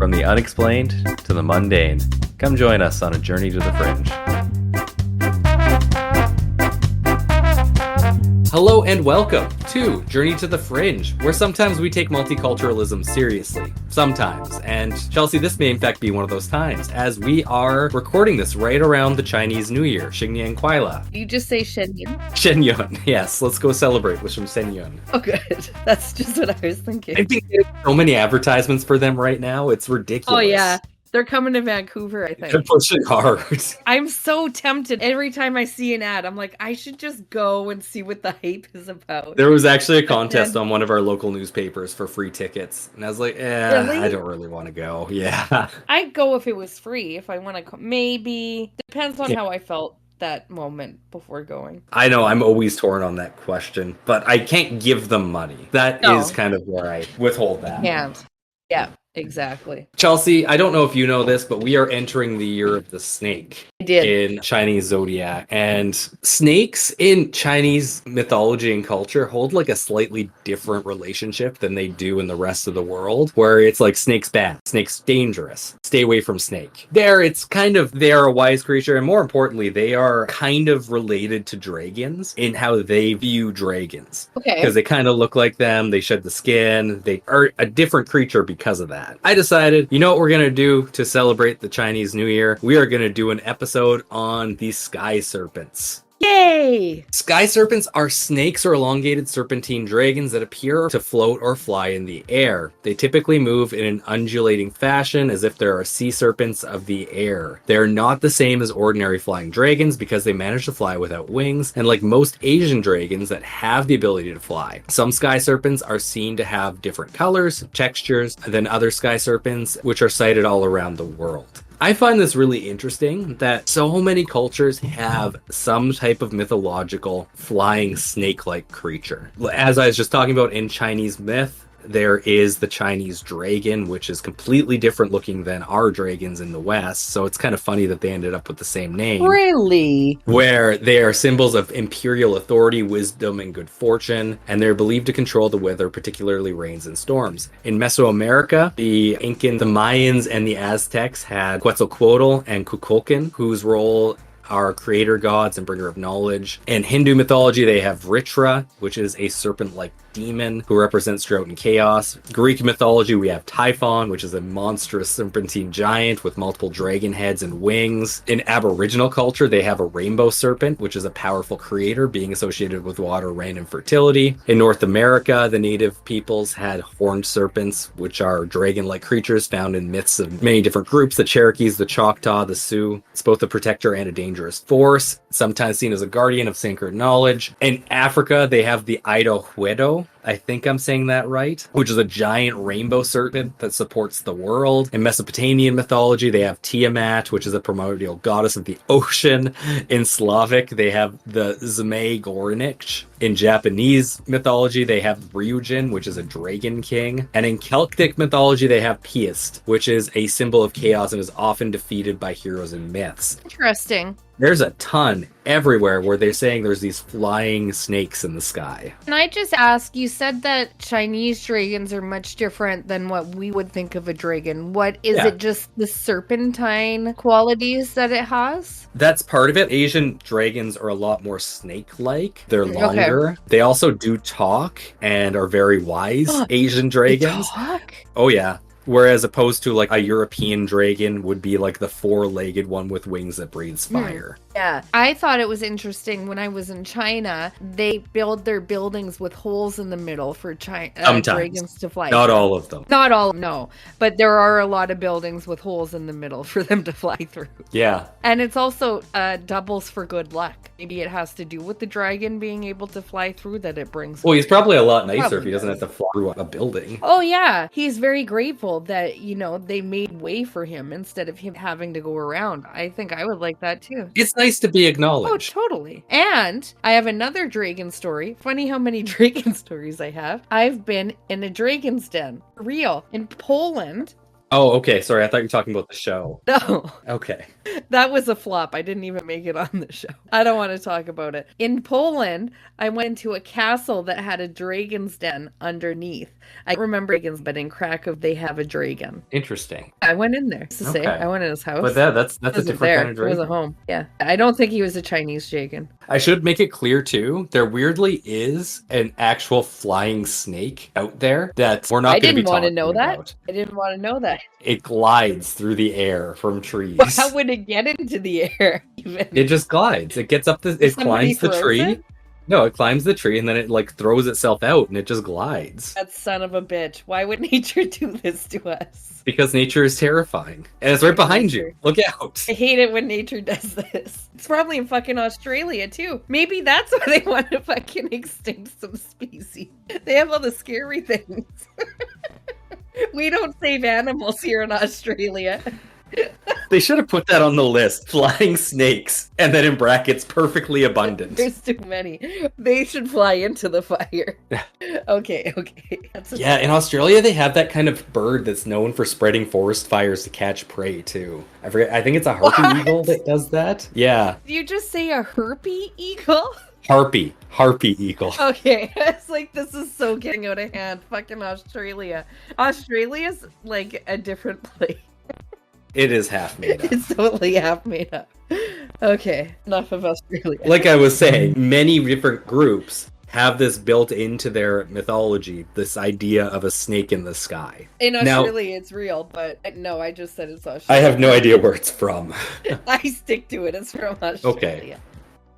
From the unexplained to the mundane, come join us on a journey to the fringe. Hello and welcome to Journey to the Fringe, where sometimes we take multiculturalism seriously. Sometimes. And Chelsea, this may in fact be one of those times, as we are recording this right around the Chinese New Year, Xingnian Kuaila. You just say Shenyun? Shenyun, yes. Let's go celebrate with some Shenyun. Oh, good. That's just what I was thinking. I've been getting so many advertisements for them right now. It's ridiculous. Oh, yeah. They're coming to Vancouver, I think. They're pushing hard. I'm so tempted. Every time I see an ad, I'm like, I should just go and see what the hype is about. There was actually a contest on one of our local newspapers for free tickets. And I was like, Really? I don't really want to go. Yeah. I'd go if it was free, if I want to. Maybe. Depends on how I felt that moment before going. I know, I'm always torn on that question, but I can't give them money. That is kind of where I withhold that. Yeah, exactly. Chelsea, I don't know if you know this, but we are entering the year of the snake. I did. In Chinese zodiac. And snakes in Chinese mythology and culture hold like a slightly different relationship than they do in the rest of the world, where it's like snake's bad, snake's dangerous, stay away from snake. There, it's kind of, they are a wise creature, and more importantly, they are kind of related to dragons in how they view dragons. Okay. Because they kind of look like them, they shed the skin, they are a different creature because of that. I decided, you know what we're going to do to celebrate the Chinese New Year? We are going to do an episode on the sky serpents. Yay! Sky serpents are snakes or elongated serpentine dragons that appear to float or fly in the air. They typically move in an undulating fashion as if there are sea serpents of the air. They are not the same as ordinary flying dragons because they manage to fly without wings, and like most Asian dragons that have the ability to fly. Some sky serpents are seen to have different colors, textures than other sky serpents, which are sighted all around the world. I find this really interesting that so many cultures have some type of mythological flying snake-like creature. As I was just talking about in Chinese myth, there is the Chinese dragon, which is completely different looking than our dragons in the West. So it's kind of funny that they ended up with the same name. Really? Where they are symbols of imperial authority, wisdom, and good fortune, and they're believed to control the weather, particularly rains and storms. In Mesoamerica, the Incans, the Mayans, and the Aztecs had Quetzalcoatl and Kukulkan, whose role are creator gods and bringer of knowledge. In Hindu mythology, they have Vritra, which is a serpent-like demon who represents drought and chaos. Greek mythology, we have Typhon, which is a monstrous serpentine giant with multiple dragon heads and wings. In Aboriginal culture, they have a rainbow serpent, which is a powerful creator being associated with water, rain, and fertility. In North America, the native peoples had horned serpents, which are dragon-like creatures found in myths of many different groups: the Cherokees, the Choctaw, the Sioux. It's both a protector and a dangerous force, sometimes seen as a guardian of sacred knowledge. In Africa, they have the Ido Huedo, I think I'm saying that right, which is a giant rainbow serpent that supports the world. In Mesopotamian mythology, they have Tiamat, which is a primordial goddess of the ocean. In Slavic, they have the Zmei Gorinich. In Japanese mythology, they have Ryujin, which is a dragon king. And in Celtic mythology, they have Piast, which is a symbol of chaos and is often defeated by heroes in myths. Interesting. There's a ton everywhere where they're saying there's these flying snakes in the sky. Can I just ask, you said that Chinese dragons are much different than what we would think of a dragon. What is it, just the serpentine qualities that it has? That's part of it. Asian dragons are a lot more snake-like. They're longer. Okay. They also do talk and are very wise. Asian dragons. They talk? Oh, yeah. Whereas opposed to like a European dragon would be like the four-legged one with wings that breathes fire. Yeah. I thought it was interesting when I was in China, they build their buildings with holes in the middle for dragons to fly. Not all of them. Not all, no. But there are a lot of buildings with holes in the middle for them to fly through. Yeah. And it's also doubles for good luck. Maybe it has to do with the dragon being able to fly through that it brings. Well, he's probably a lot nicer if he doesn't have to fly through a building. Oh, yeah. He's very grateful that, you know, they made way for him instead of him having to go around. I think I would like that too. It's nice to be acknowledged. Oh, totally. And I have another dragon story. Funny how many dragon stories I have. I've been in a dragon's den. For real. In Poland. Oh, okay. Sorry, I thought you were talking about the show. No. Okay. That was a flop. I didn't even make it on the show. I don't want to talk about it. In Poland, I went into a castle that had a dragon's den underneath. I remember dragons, but in Krakow, they have a dragon. Interesting. I went in there to say. Okay. I went in his house. But that's a different kind of It was dragon. a home. Yeah. I don't think he was a Chinese dragon. I should make it clear too, there weirdly is an actual flying snake out there that we're not going to be talking about. I didn't want to know that. It glides through the air from trees. Well, how would it get into the air even? It just glides. It gets up it climbs the tree. It? No, it climbs the tree and then it like throws itself out and it just glides. That son of a bitch. Why would nature do this to us? Because nature is terrifying. And it's right behind you. Look out. I hate it when nature does this. It's probably in fucking Australia too. Maybe that's why they want to fucking extinct some species. They have all the scary things. We don't save animals here in Australia. They should have put that on the list. Flying snakes. And then in brackets, perfectly abundant. There's too many. They should fly into the fire. Okay. Yeah, in Australia, they have that kind of bird that's known for spreading forest fires to catch prey, too. I forget. I think it's a harpy eagle that does that. Yeah. Did you just say a herpy eagle? Harpy eagle. Okay, it's like this is so getting out of hand. Fucking Australia. Australia's like a different place. It is half made up. It's totally half made up. Okay, enough of Australia. Like I was saying, many different groups have this built into their mythology, this idea of a snake in the sky. In Australia, it's real, but no, I just said it's Australia. I have no idea where it's from. I stick to it. It's from Australia.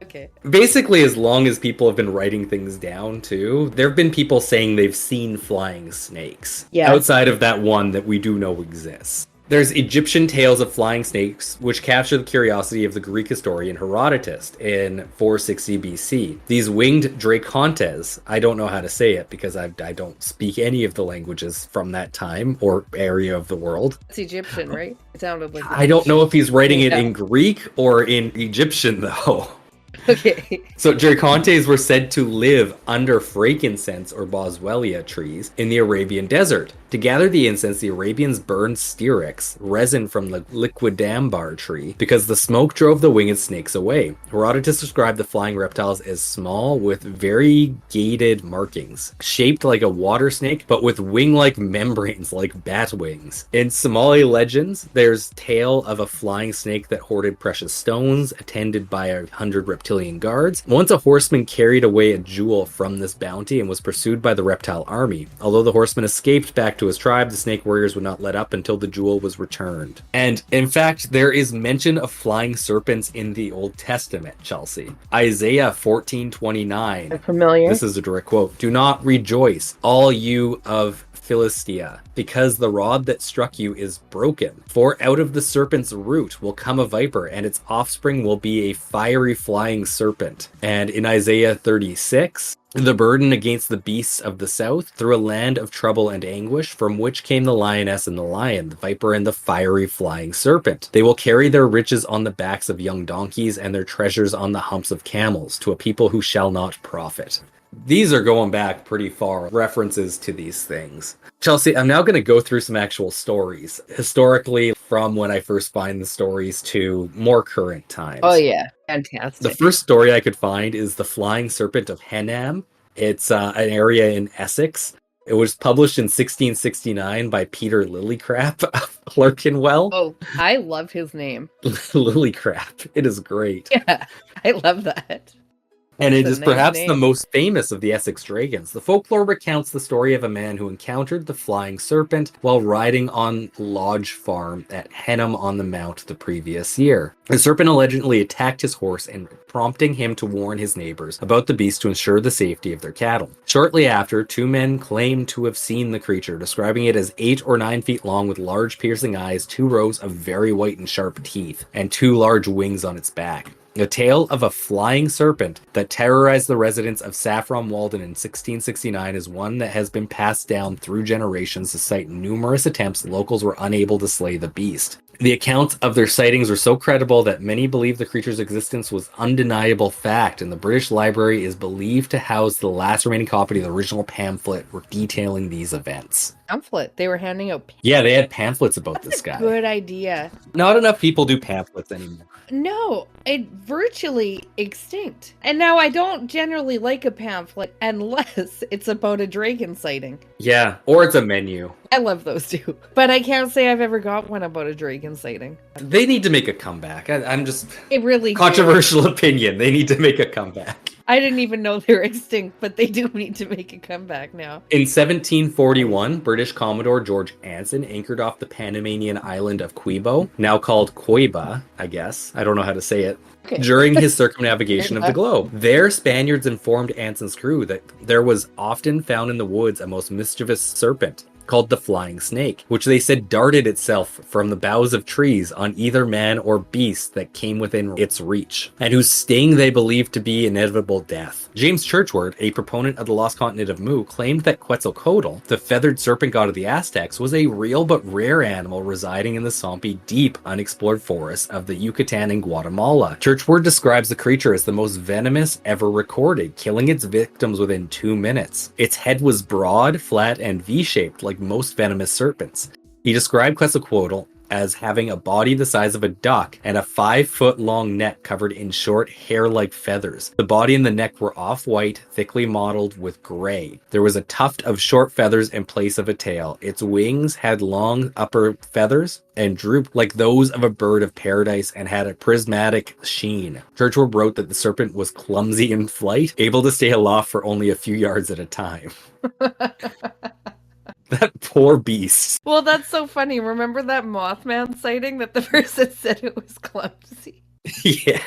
Okay. Basically, as long as people have been writing things down, too, there have been people saying they've seen flying snakes. Yeah. Outside of that one that we do know exists. There's Egyptian tales of flying snakes, which capture the curiosity of the Greek historian Herodotus in 460 BC. These winged dracontes, I don't know how to say it because I don't speak any of the languages from that time or area of the world. It's Egyptian, right? It sounded like I don't know if he's writing it in Greek or in Egyptian, though. Okay. So dracontes were said to live under frankincense or boswellia trees in the Arabian desert. To gather the incense, the Arabians burned styrax, resin from the liquidambar tree, because the smoke drove the winged snakes away. Herodotus described the flying reptiles as small with variegated markings, shaped like a water snake, but with wing-like membranes like bat wings. In Somali legends, there's tale of a flying snake that hoarded precious stones, attended by 100 reptilian guards. Once a horseman carried away a jewel from this bounty and was pursued by the reptile army. Although the horseman escaped back to his tribe, the snake warriors would not let up until the jewel was returned. And in fact, there is mention of flying serpents in the Old Testament, Chelsea. Isaiah 14:29. Familiar. This is a direct quote. Do not rejoice, all you of Philistia, because the rod that struck you is broken. For out of the serpent's root will come a viper, and its offspring will be a fiery flying serpent. And in Isaiah 36, the burden against the beasts of the south, through a land of trouble and anguish, from which came the lioness and the lion, the viper and the fiery flying serpent. They will carry their riches on the backs of young donkeys and their treasures on the humps of camels, to a people who shall not profit. These are going back pretty far, references to these things. Chelsea, I'm now going to go through some actual stories, historically from when I first find the stories to more current times. Oh yeah, fantastic. The first story I could find is The Flying Serpent of Henham. It's an area in Essex. It was published in 1669 by Peter Lillycrap of Clerkenwell. Oh, I love his name. Lillycrap. It is great. Yeah, I love that. And it is perhaps the most famous of the Essex dragons. The folklore recounts the story of a man who encountered the flying serpent while riding on Lodge Farm at Henham on the Mount the previous year. The serpent allegedly attacked his horse and prompting him to warn his neighbors about the beast to ensure the safety of their cattle. Shortly after, two men claimed to have seen the creature, describing it as 8 or 9 feet long with large piercing eyes, 2 rows of very white and sharp teeth, and 2 large wings on its back. A tale of a flying serpent that terrorized the residents of Saffron Walden in 1669 is one that has been passed down through generations. Despite numerous attempts, locals were unable to slay the beast. The accounts of their sightings were so credible that many believed the creature's existence was undeniable fact, and the British Library is believed to house the last remaining copy of the original pamphlet detailing these events. Pamphlet. They were handing out. Yeah, they had pamphlets about this guy. Good idea. Not enough people do pamphlets anymore. No, it virtually extinct. And now I don't generally like a pamphlet unless it's about a dragon sighting. Yeah, or it's a menu. I love those too. But I can't say I've ever got one about a dragon sighting. They need to make a comeback. I'm just... It really Controversial opinion. They need to make a comeback. I didn't even know they were extinct, but they do need to make a comeback now. In 1741, British Commodore George Anson anchored off the Panamanian island of Quibo, now called Coiba, I guess. I don't know how to say it. Okay. During his circumnavigation of the globe. There, Spaniards informed Anson's crew that there was often found in the woods a most mischievous serpent called the flying snake, which they said darted itself from the boughs of trees on either man or beast that came within its reach, and whose sting they believed to be inevitable death. James Churchward, a proponent of the lost continent of Mu, claimed that Quetzalcoatl, the feathered serpent god of the Aztecs, was a real but rare animal residing in the swampy, deep, unexplored forests of the Yucatan and Guatemala. Churchward describes the creature as the most venomous ever recorded, killing its victims within 2 minutes. Its head was broad, flat, and V-shaped like most venomous serpents. He described Quetzalcoatl as having a body the size of a duck and a 5-foot-long neck covered in short hair-like feathers. The body and the neck were off-white, thickly mottled with gray. There was a tuft of short feathers in place of a tail. Its wings had long upper feathers and drooped like those of a bird of paradise and had a prismatic sheen. Churchward wrote that the serpent was clumsy in flight, able to stay aloft for only a few yards at a time. That poor beast. Well, that's so funny. Remember that Mothman sighting that the person said it was clumsy? Yeah.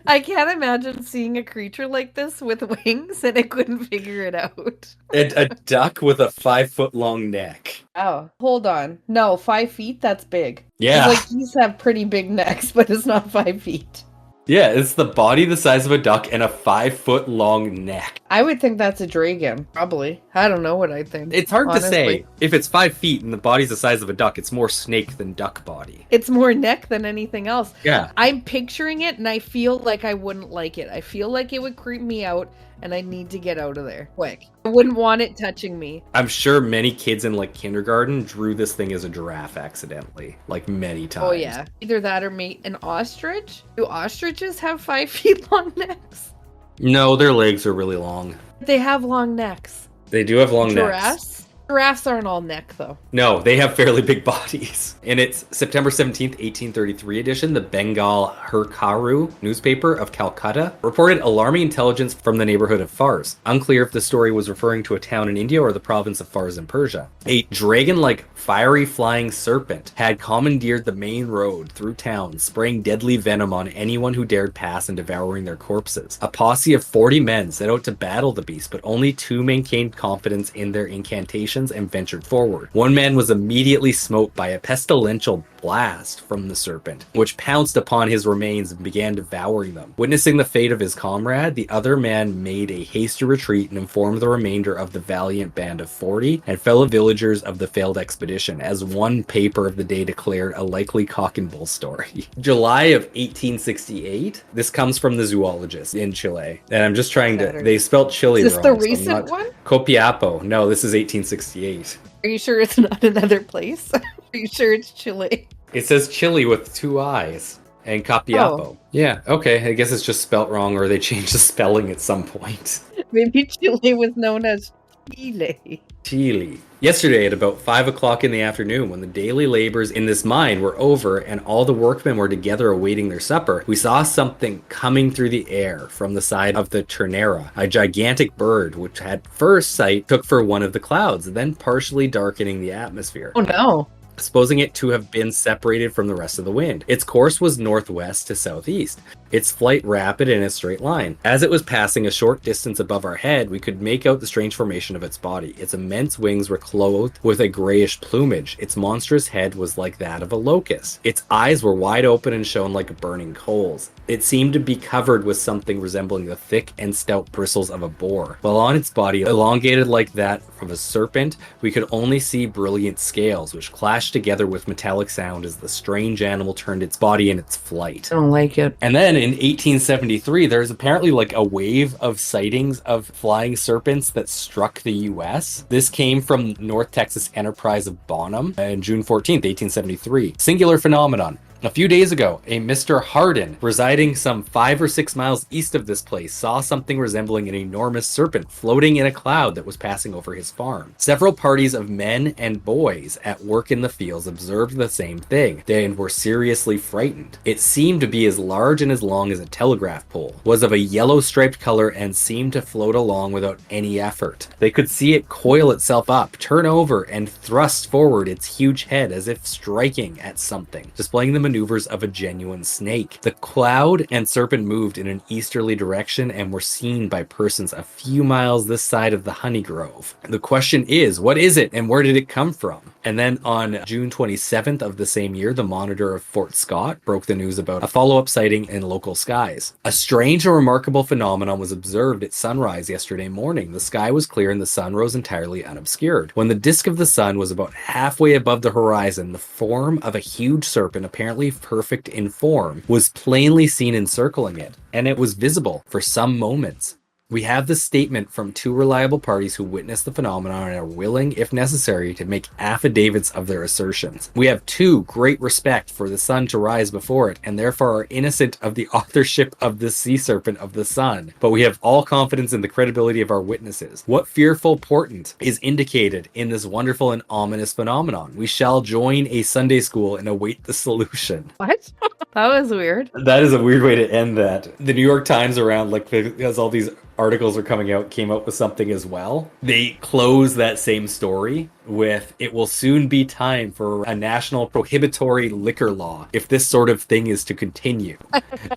I can't imagine seeing a creature like this with wings and it couldn't figure it out. A duck with a 5-foot-long neck. Oh, hold on. No, 5 feet? That's big. Yeah. Like, these have pretty big necks, but it's not 5 feet. Yeah, it's the body the size of a duck and a 5-foot-long neck. I would think that's a dragon, probably. I don't know what I think. It's hard honestly. to say. If it's 5 feet and the body's the size of a duck, it's more snake than duck body. It's more neck than anything else. Yeah. I'm picturing it and I feel like I wouldn't like it. I feel like it would creep me out and I need to get out of there quick. I wouldn't want it touching me. I'm sure many kids in like kindergarten drew this thing as a giraffe accidentally, like many times. Oh yeah. Either that or an ostrich? Do ostriches have 5 feet long necks? No, their legs are really long. They have long necks. They do have long necks. Giraffes? Giraffes aren't all neck, though. No, they have fairly big bodies. In its September 17th, 1833 edition, the Bengal Herkaru newspaper of Calcutta reported alarming intelligence from the neighborhood of Fars. Unclear if the story was referring to a town in India or the province of Fars in Persia. A dragon-like fiery flying serpent had commandeered the main road through town, spraying deadly venom on anyone who dared pass and devouring their corpses. A posse of 40 men set out to battle the beast, but only 2 maintained confidence in their incantations and ventured forward. One man was immediately smote by a pestilential blast from the serpent, which pounced upon his remains and began devouring them. Witnessing the fate of his comrade, the other man made a hasty retreat and informed the remainder of the valiant band of 40 and fellow villagers of the failed expedition, as one paper of the day declared a likely cock and bull story. July of 1868. This comes from the zoologist in Chile, and I'm just trying to. They spelled Chile wrong. Is this the recent one? Copiapo. No, this is 1868. Are you sure it's not another place? Are you sure it's Chile? It says Chile with 2 eyes. And Copiapo. Oh. Yeah, okay. I guess it's just spelt wrong or they changed the spelling at some point. Maybe Chile was known as Chile. Chile. Yesterday at about 5 o'clock in the afternoon, when the daily labors in this mine were over and all the workmen were together awaiting their supper, we saw something coming through the air from the side of the Ternera, a gigantic bird which at first sight took for one of the clouds, then partially darkening the atmosphere. Oh no. Supposing it to have been separated from the rest of the wind. Its course was northwest to southeast, its flight rapid in a straight line. As it was passing a short distance above our head, we could make out the strange formation of its body. Its immense wings were clothed with a grayish plumage. Its monstrous head was like that of a locust. Its eyes were wide open and shone like burning coals. It seemed to be covered with something resembling the thick and stout bristles of a boar, while on its body, elongated like that of a serpent, we could only see brilliant scales, which clashed crashed together with metallic sound as the strange animal turned its body in its flight. I don't like it. And then in 1873, there's apparently like a wave of sightings of flying serpents that struck the US. This came from North Texas Enterprise of Bonham on June 14th, 1873. Singular phenomenon. A few days ago, a Mr. Hardin, residing some 5 or 6 miles east of this place, saw something resembling an enormous serpent floating in a cloud that was passing over his farm. Several parties of men and boys at work in the fields observed the same thing and were seriously frightened. It seemed to be as large and as long as a telegraph pole, was of a yellow striped color, and seemed to float along without any effort. They could see it coil itself up, turn over, and thrust forward its huge head as if striking at something, displaying the maneuvers of a genuine snake. The cloud and serpent moved in an easterly direction and were seen by persons a few miles this side of the honey grove. The question is, what is it and where did it come from? And then on June 27th of the same year, the Monitor of Fort Scott broke the news about a follow-up sighting in local skies. A strange and remarkable phenomenon was observed at sunrise yesterday morning. The sky was clear and the sun rose entirely unobscured. When the disk of the sun was about halfway above the horizon, the form of a huge serpent, apparently perfect in form, was plainly seen encircling it, and it was visible for some moments. We have the statement from 2 reliable parties who witnessed the phenomenon and are willing, if necessary, to make affidavits of their assertions. We have 2 great respect for the sun to rise before it, and therefore are innocent of the authorship of the sea serpent of the sun. But we have all confidence in the credibility of our witnesses. What fearful portent is indicated in this wonderful and ominous phenomenon? We shall join a Sunday school and await the solution. What? That was weird. That is a weird way to end that. The New York Times around, like, as all these articles are coming out, came up with something as well. They close that same story with, "It will soon be time for a national prohibitory liquor law if this sort of thing is to continue,"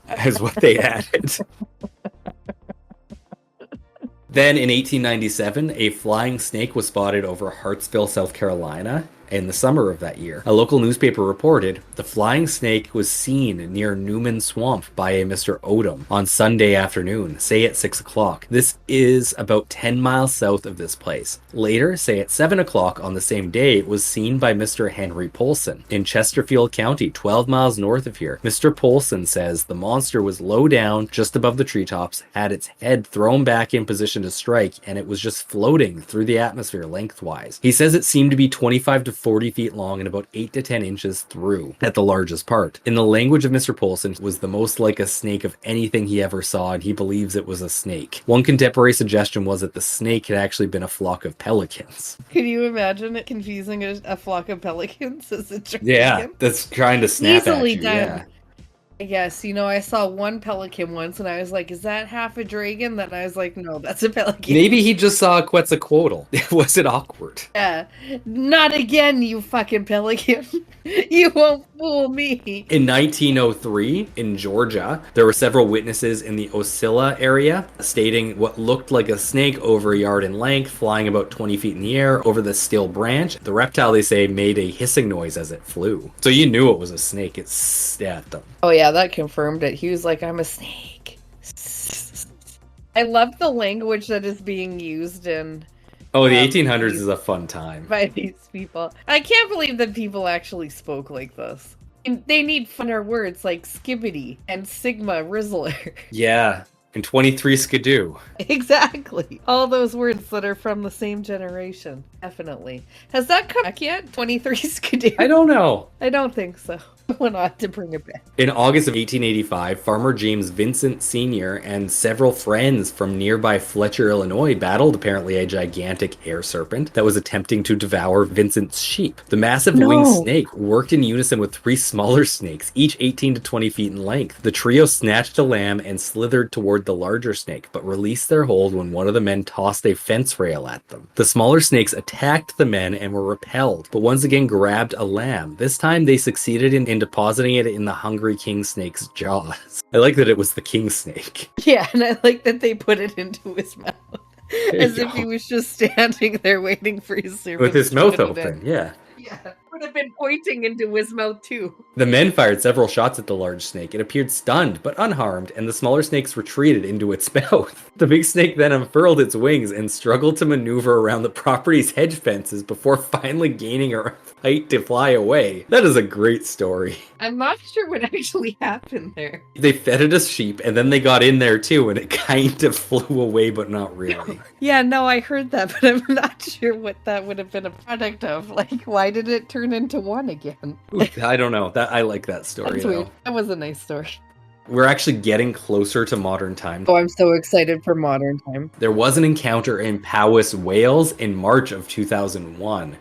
as what they added. Then in 1897, a flying snake was spotted over Hartsville, South Carolina. In the summer of that year, a local newspaper reported the flying snake was seen near Newman Swamp by a Mr. Odom on Sunday afternoon, say at 6 o'clock. This is about 10 miles south of this place. Later, say at 7 o'clock on the same day, it was seen by Mr. Henry Polson in Chesterfield County, 12 miles north of here. Mr. Polson says the monster was low down, just above the treetops, had its head thrown back in position to strike, and it was just floating through the atmosphere lengthwise. He says it seemed to be 25 to 40 feet long and about 8 to 10 inches through at the largest part. In the language of Mr. Polson, it was the most like a snake of anything he ever saw, and he believes it was a snake. One contemporary suggestion was that the snake had actually been a flock of pelicans. Can you imagine it confusing a flock of pelicans as a dragon? Yeah, that's trying to snap Easily at you. done. Yeah. Yes, I saw one pelican once and I was like, is that half a dragon? Then I was like, no, that's a pelican. Maybe he just saw a Quetzalcoatl. Was it awkward? Yeah. Not again, you fucking pelican. You won't fool me. In 1903, in Georgia, there were several witnesses in the Osceola area stating what looked like a snake over a yard in length, flying about 20 feet in the air over the still branch. The reptile, they say, made a hissing noise as it flew. So you knew it was a snake. It stabbed them. Oh yeah, that confirmed it. He was like, I'm a snake. I love the language that is being used in... Oh, the 1800s is a fun time. By these people. I can't believe that people actually spoke like this. And they need funner words like skibbity and sigma rizzler. Yeah, and 23 skidoo. Exactly. All those words that are from the same generation. Definitely. Has that come back yet? 23 skidoo? I don't know. I don't think so. Went on to bring it back. In August of 1885, Farmer James Vincent Sr. and several friends from nearby Fletcher, Illinois, battled apparently a gigantic air serpent that was attempting to devour Vincent's sheep. The massive winged snake worked in unison with 3 smaller snakes, each 18 to 20 feet in length. The trio snatched a lamb and slithered toward the larger snake, but released their hold when one of the men tossed a fence rail at them. The smaller snakes attacked the men and were repelled, but once again grabbed a lamb. This time they succeeded in depositing it in the hungry king snake's jaws. I like that it was the king snake. Yeah, and I like that they put it into his mouth. As if he was just standing there waiting for his servant. With his mouth open, yeah. Yeah. would have been pointing into his mouth too. The men fired several shots at the large snake. It appeared stunned but unharmed, and the smaller snakes retreated into its mouth. The big snake then unfurled its wings and struggled to maneuver around the property's hedge fences before finally gaining enough height to fly away. That is a great story. I'm not sure what actually happened there. They fed it as sheep, and then they got in there too, and it kind of flew away, but not really. Yeah, no, I heard that, but I'm not sure what that would have been a product of. Like, why did it turn into one again? I don't know. I like that story. That's weird. That was a nice story. We're actually getting closer to modern time. Oh, I'm so excited for modern time. There was an encounter in Powys, Wales in March of 2001,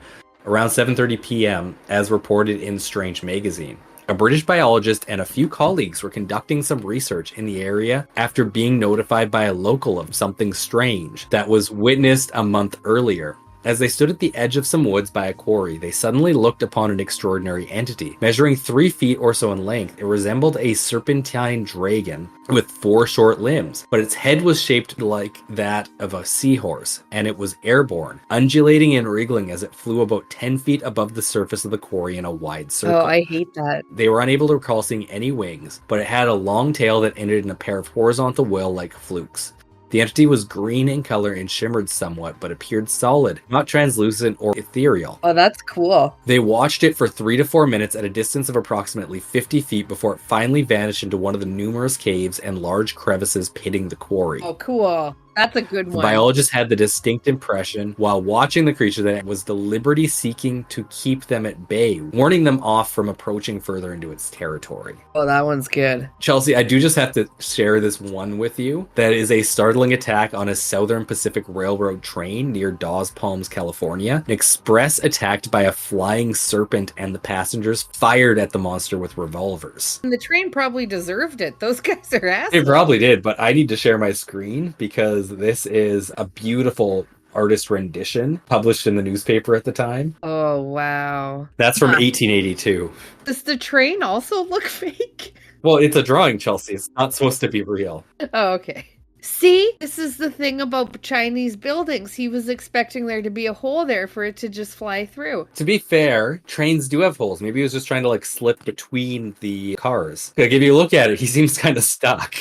around 7:30 p.m., as reported in Strange magazine. A British biologist and a few colleagues were conducting some research in the area after being notified by a local of something strange that was witnessed a month earlier. As they stood at the edge of some woods by a quarry, they suddenly looked upon an extraordinary entity. Measuring 3 feet or so in length, it resembled a serpentine dragon with 4 short limbs, but its head was shaped like that of a seahorse, and it was airborne, undulating and wriggling as it flew about 10 feet above the surface of the quarry in a wide circle. Oh, I hate that. They were unable to recall seeing any wings, but it had a long tail that ended in a pair of horizontal whale-like flukes. The entity was green in color and shimmered somewhat, but appeared solid, not translucent or ethereal. Oh, that's cool. They watched it for 3 to 4 minutes at a distance of approximately 50 feet before it finally vanished into one of the numerous caves and large crevices pitting the quarry. Oh, cool. That's a good one. The biologist had the distinct impression, while watching the creature, that it was deliberately seeking to keep them at bay, warning them off from approaching further into its territory. Oh, that one's good. Chelsea, I do just have to share this one with you. That is a startling attack on a Southern Pacific Railroad train near Dawes Palms, California. An express attacked by a flying serpent, and the passengers fired at the monster with revolvers. And the train probably deserved it. Those guys are assholes. It probably did, but I need to share my screen because this is a beautiful artist rendition published in the newspaper at the time. Oh, wow. That's from 1882. Does the train also look fake? Well, it's a drawing, Chelsea. It's not supposed to be real. Oh, okay. See, this is the thing about Chinese buildings. He was expecting there to be a hole there for it to just fly through. To be fair, trains do have holes. Maybe he was just trying to slip between the cars. Like, if you look at it, he seems kind of stuck.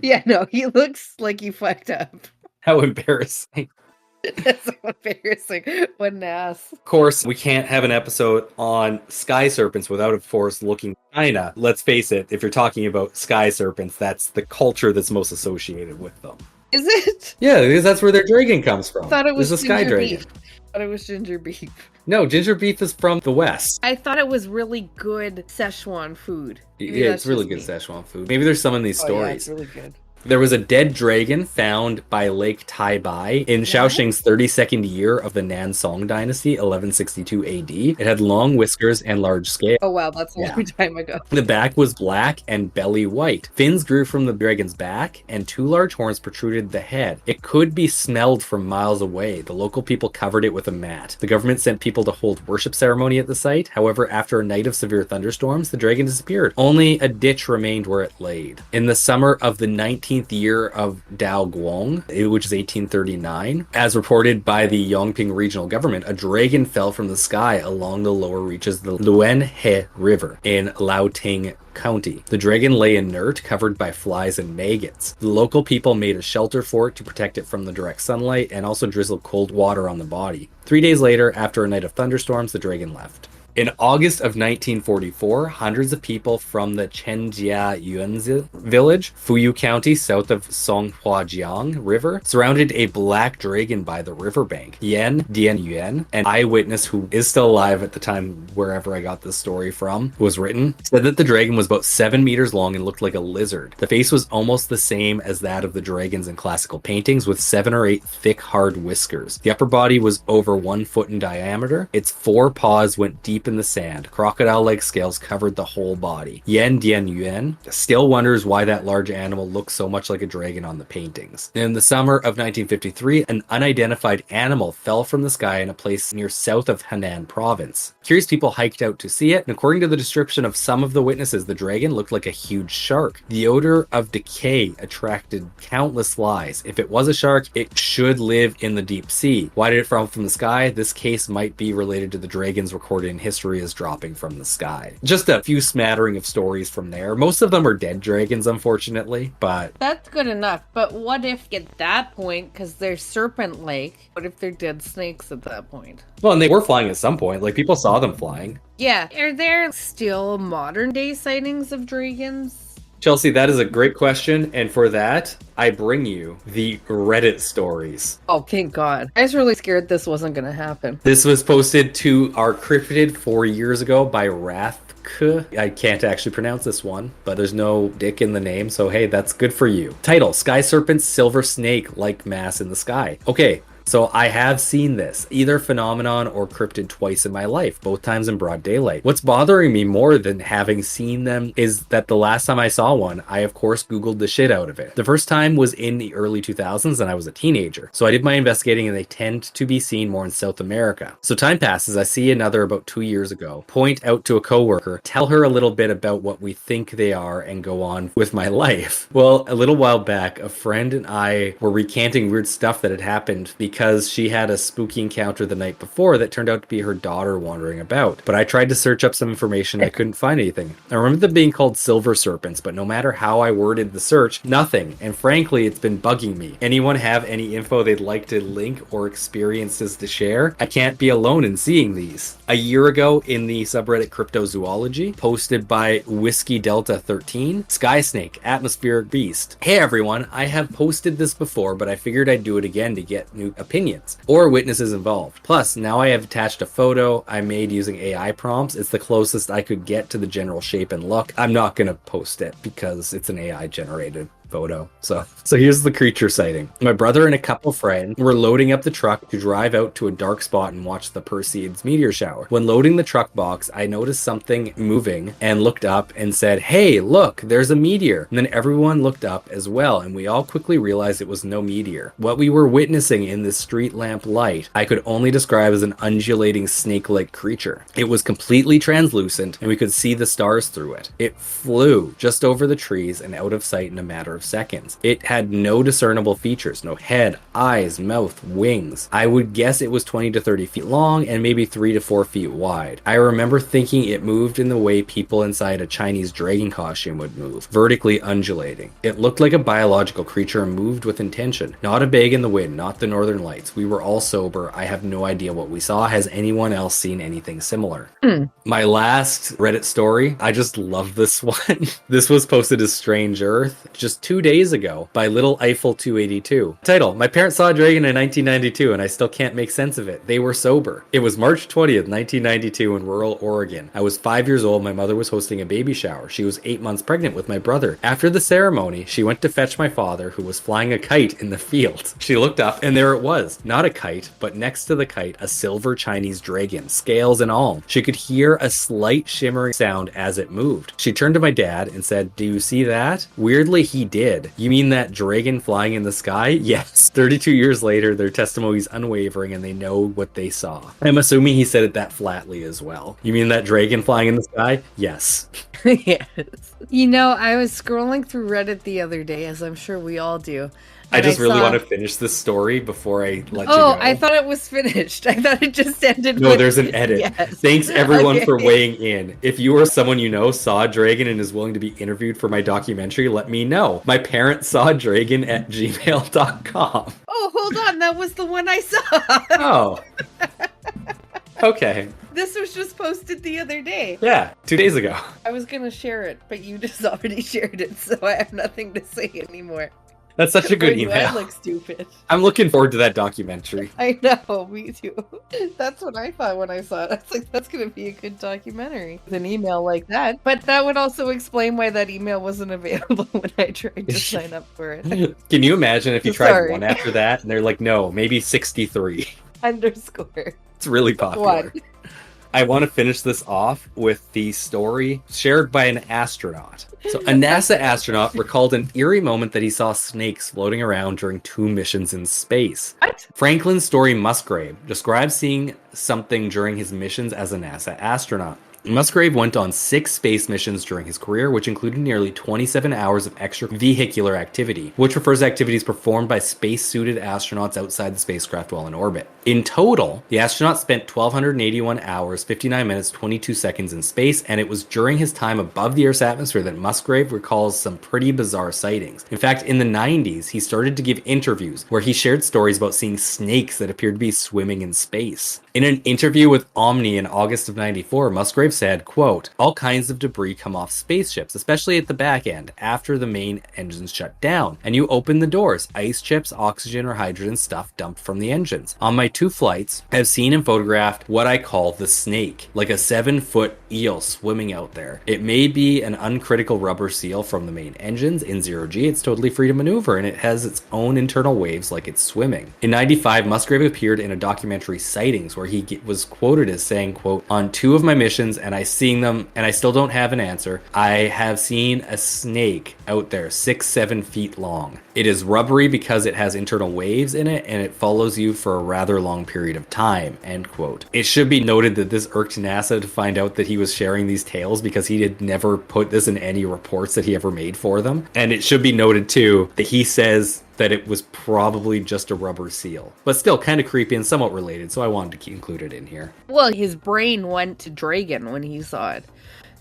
Yeah, no, he looks like he fucked up. How embarrassing. That's so embarrassing. What an ass. Of course, we can't have an episode on sky serpents without, of course, looking at China. Let's face it, if you're talking about sky serpents, that's the culture that's most associated with them. Is it? Yeah, because that's where their dragon comes from. I thought it was There's a sky dragon. beef. I thought it was ginger beef. No, ginger beef is from the West. I thought it was really good Szechuan food. Maybe Yeah, that's it's really just good me. Szechuan food. Maybe there's some in these Oh, stories. yeah, it's really good. There was a dead dragon found by Lake Tai Bai in Shaoxing's 32nd year of the Nansong dynasty, 1162 AD. It had long whiskers and large scales. Oh, wow, that's a long time ago. The back was black and belly white. Fins grew from the dragon's back, and 2 large horns protruded the head. It could be smelled from miles away. The local people covered it with a mat. The government sent people to hold worship ceremony at the site. However, after a night of severe thunderstorms, the dragon disappeared. Only a ditch remained where it laid. In the summer of the 19th year of Dao Guang, which is 1839, as reported by the Yongping regional government, a dragon fell from the sky along the lower reaches of the Luanhe River in Liaoting County. The dragon lay inert, covered by flies and maggots. The local people made a shelter for it to protect it from the direct sunlight and also drizzled cold water on the body. 3 days later, after a night of thunderstorms, the dragon left. In August of 1944, hundreds of people from the Chenjia Yuanzi village, Fuyu County, south of Songhuajiang River, surrounded a black dragon by the riverbank. Yan Dianyuan, an eyewitness who is still alive at the time, wherever I got this story from, was written, said that the dragon was about 7 meters long and looked like a lizard. The face was almost the same as that of the dragons in classical paintings, with 7 or 8 thick, hard whiskers. The upper body was over 1 foot in diameter. Its 4 paws went deep in the sand. Crocodile-like scales covered the whole body. Yan Dianyuan still wonders why that large animal looks so much like a dragon on the paintings. In the summer of 1953, an unidentified animal fell from the sky in a place near south of Henan province. Curious people hiked out to see it, and according to the description of some of the witnesses, the dragon looked like a huge shark. The odor of decay attracted countless flies. If it was a shark, it should live in the deep sea. Why did it fall from the sky? This case might be related to the dragons recorded in history history is dropping from the sky. Just a few smattering of stories from there. Most of them are dead dragons, unfortunately, but That's good enough. But what if at that point, because they're serpent-like, what if they're dead snakes at that point? well, and they were flying at some point. Like, people saw them flying. Yeah. Are there still modern day sightings of dragons? Chelsea, that is a great question, and for that, I bring you the Reddit stories. Oh, thank God. I was really scared this wasn't going to happen. This was posted to our cryptid 4 years ago by Wrath. I can't actually pronounce this one, but there's no dick in the name, so hey, that's good for you. Title, Sky Serpent's silver snake-like mass in the sky. Okay, so I have seen this, either phenomenon or cryptid twice in my life, both times in broad daylight. What's bothering me more than having seen them is that the last time I saw one, I of course Googled the shit out of it. The first time was in the early 2000s and I was a teenager. So I did my investigating and they tend to be seen more in South America. So time passes, I see another about 2 years ago, point out to a coworker, tell her a little bit about what we think they are and go on with my life. Well, a little while back, a friend and I were recanting weird stuff that had happened because she had a spooky encounter the night before that turned out to be her daughter wandering about. But I tried to search up some information, I couldn't find anything. I remember them being called silver serpents, but no matter how I worded the search, nothing. And frankly, it's been bugging me. Anyone have any info they'd like to link or experiences to share? I can't be alone in seeing these. A year ago in the subreddit Cryptozoology, posted by Whiskey Delta 13, Sky Snake, Atmospheric Beast. Hey everyone, I have posted this before, but I figured I'd do it again to get new opinions or witnesses involved. Plus, now I have attached a photo I made using AI prompts. It's the closest I could get to the general shape and look. I'm not going to post it because it's an AI generated photo. So here's the creature sighting. My brother and a couple friends were loading up the truck to drive out to a dark spot and watch the Perseids meteor shower. When loading the truck box, I noticed something moving and looked up and said, "Hey, look, there's a meteor." And then everyone looked up as well, and we all quickly realized it was no meteor. What we were witnessing in this street lamp light, I could only describe as an undulating snake-like creature. It was completely translucent, and we could see the stars through it. It flew just over the trees and out of sight in a matter of seconds. It had no discernible features, no head, eyes, mouth, wings. I would guess it was 20 to 30 feet long and maybe 3 to 4 feet wide. I remember thinking it moved in the way people inside a Chinese dragon costume would move, vertically undulating. It looked like a biological creature and moved with intention. Not a bag in the wind, not the northern lights. We were all sober. I have no idea what we saw. Has anyone else seen anything similar? My last Reddit story, I just love this one. This was posted as Strange Earth just 2 days ago by Little Eiffel 282. Title, my parents saw a dragon in 1992 and I still can't make sense of it. They were sober. It was March 20th, 1992 in rural Oregon. I was 5 years old. My mother was hosting a baby shower. She was 8 months pregnant with my brother. After the ceremony, she went to fetch my father, who was flying a kite in the field. She looked up and there it was. Not a kite, but next to the kite, a silver Chinese dragon, scales and all. She could hear a slight shimmering sound as it moved. She turned to my dad and said, "Do you see that?" Weirdly, he did. "You mean that dragon flying in the sky?" Yes. 32 years later, their testimony is unwavering and they know what they saw. I'm assuming he said it that flatly as well. "You mean that dragon flying in the sky?" Yes. Yes. You know, I was scrolling through Reddit the other day, as I'm sure we all do. I just really want to finish this story before I let you Oh, go. I thought it was finished. I thought it just ended. No, with there's an edit. Yes. Thanks everyone Okay. for weighing in. If you or someone you know saw a dragon and is willing to be interviewed for my documentary, let me know. My parents saw a dragon at gmail.com. Oh, hold on. That was the one I saw. Oh. Okay. This was just posted the other day. Yeah, 2 days ago. I was going to share it, but you just already shared it, so I have nothing to say anymore. That's such a good Or do I email. look stupid? I'm looking forward to that documentary. I know, me too. That's what I thought when I saw it. I was like, that's going to be a good documentary with an email like that. But that would also explain why that email wasn't available when I tried to sign up for it. Can you imagine if you tried Sorry. one after that and they're like, no, maybe 63. Underscore. It's really popular. One. I want to finish this off with the story shared by an astronaut. So, a NASA astronaut recalled an eerie moment that he saw snakes floating around during 2 missions in space. What? Franklin Story Musgrave describes seeing something during his missions as a NASA astronaut. Musgrave went on 6 space missions during his career, which included nearly 27 hours of extravehicular activity, which refers to activities performed by space-suited astronauts outside the spacecraft while in orbit. In total, the astronaut spent 1,281 hours, 59 minutes, 22 seconds in space, and it was during his time above the Earth's atmosphere that Musgrave recalls some pretty bizarre sightings. In fact, in the 90s, he started to give interviews where he shared stories about seeing snakes that appeared to be swimming in space. In an interview with Omni in August of 94, Musgrave said, quote, "All kinds of debris come off spaceships, especially at the back end, after the main engines shut down. And you open the doors. Ice chips, oxygen, or hydrogen stuff dumped from the engines. On my 2 flights, I've seen and photographed what I call the snake, like a 7-foot eel swimming out there. It may be an uncritical rubber seal from the main engines. In 0G, it's totally free to maneuver, and it has its own internal waves like it's swimming." In 95, Musgrave appeared in a documentary Sightings, where he was quoted as saying, quote, "On 2 of my missions, and I seeing them, and I still don't have an answer, I have seen a snake out there 6-7 feet long. It is rubbery because it has internal waves in it, and it follows you for a rather long period of time," end quote. It should be noted that this irked NASA to find out that he was sharing these tales, because he had never put this in any reports that he ever made for them. And it should be noted too that he says that it was probably just a rubber seal, but still kind of creepy and somewhat related, so I wanted to include it in here. Well, his brain went to Dragon when he saw it.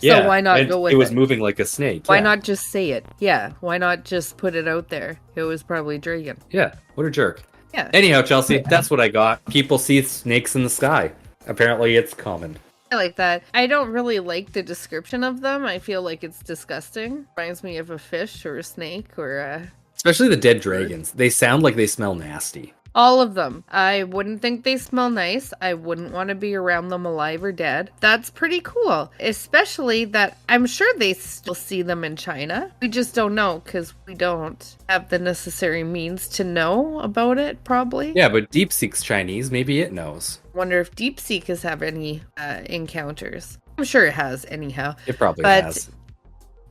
So Yeah, why not and go with it? It was moving like a snake. Why Yeah. not just say it? Yeah, why not just put it out there? It was probably Dragon. Yeah, what a jerk. Yeah. Anyhow, Chelsea, that's what I got. People see snakes in the sky. Apparently it's common. I like that. I don't really like the description of them. I feel like it's disgusting. Reminds me of a fish or a snake or a... Especially the dead dragons. They sound like they smell nasty. All of them. I wouldn't think they smell nice. I wouldn't want to be around them alive or dead. That's pretty cool. Especially that I'm sure they still see them in China. We just don't know because we don't have the necessary means to know about it, probably. Yeah, but DeepSeek's Chinese. Maybe it knows. Wonder if DeepSeek has have any encounters. I'm sure it has anyhow. It probably But has.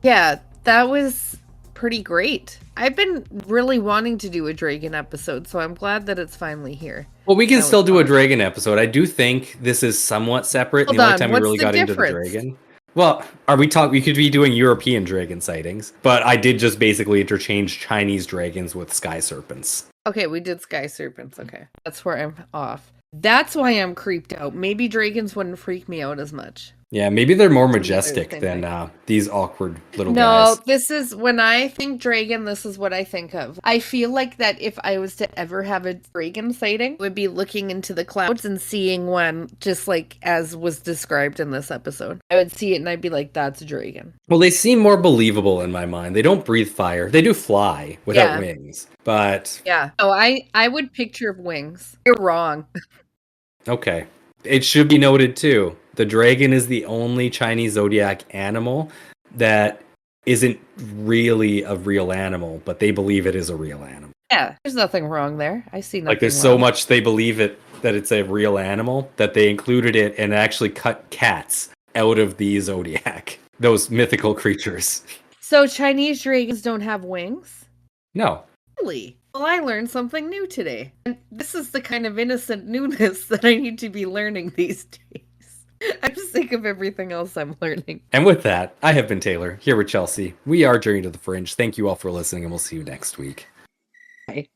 yeah, that was pretty great. I've been really wanting to do a Dragon episode, so I'm glad that it's finally here. Well, we can That still was do a awesome. Dragon episode. I do think this is somewhat separate. Hold the only on, time we what's really the got into the difference? dragon. Well, we could be doing European dragon sightings, but I did just basically interchange Chinese dragons with sky serpents. Okay, we did Sky Serpents. Okay, that's where I'm off. That's why I'm creeped out. Maybe dragons wouldn't freak me out as much. Yeah, maybe they're more Maybe majestic they're the than same these awkward little No, guys. this is when I think dragon, this is what I think of. I feel like that if I was to ever have a dragon sighting, I would be looking into the clouds and seeing one just like as was described in this episode. I would see it and I'd be like, that's a dragon. Well, they seem more believable in my mind. They don't breathe fire. They do fly without Yeah. wings. But, Yeah. Oh, I would picture wings. You're wrong. okay. It should be noted, too. The dragon is the only Chinese zodiac animal that isn't really a real animal, but they believe it is a real animal. Yeah, there's nothing wrong there. I see nothing Like, there's so wrong. much they believe it that it's a real animal that they included it and actually cut cats out of the zodiac. Those mythical creatures. So Chinese dragons don't have wings? No. Really? Well, I learned something new today. And this is the kind of innocent newness that I need to be learning these days. I'm sick of everything else I'm learning. And with that, I have been Taylor, here with Chelsea. We are Journey to the Fringe. Thank you all for listening, and we'll see you next week. Bye.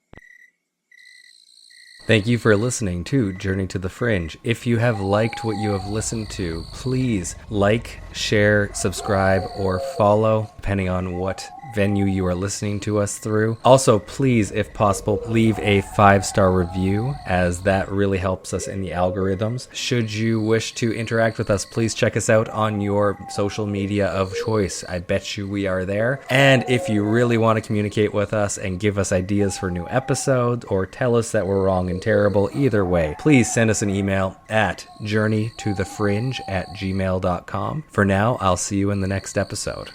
Thank you for listening to Journey to the Fringe. If you have liked what you have listened to, please like, share, subscribe, or follow, depending on what venue you are listening to us through. Also, please, if possible, leave a 5-star review, as that really helps us in the algorithms. Should you wish to interact with us, please check us out on your social media of choice. I bet you we are there. And if you really want to communicate with us and give us ideas for new episodes, or tell us that we're wrong and terrible, either way, please send us an email at journeytothefringe@gmail.com. For now, I'll see you in the next episode.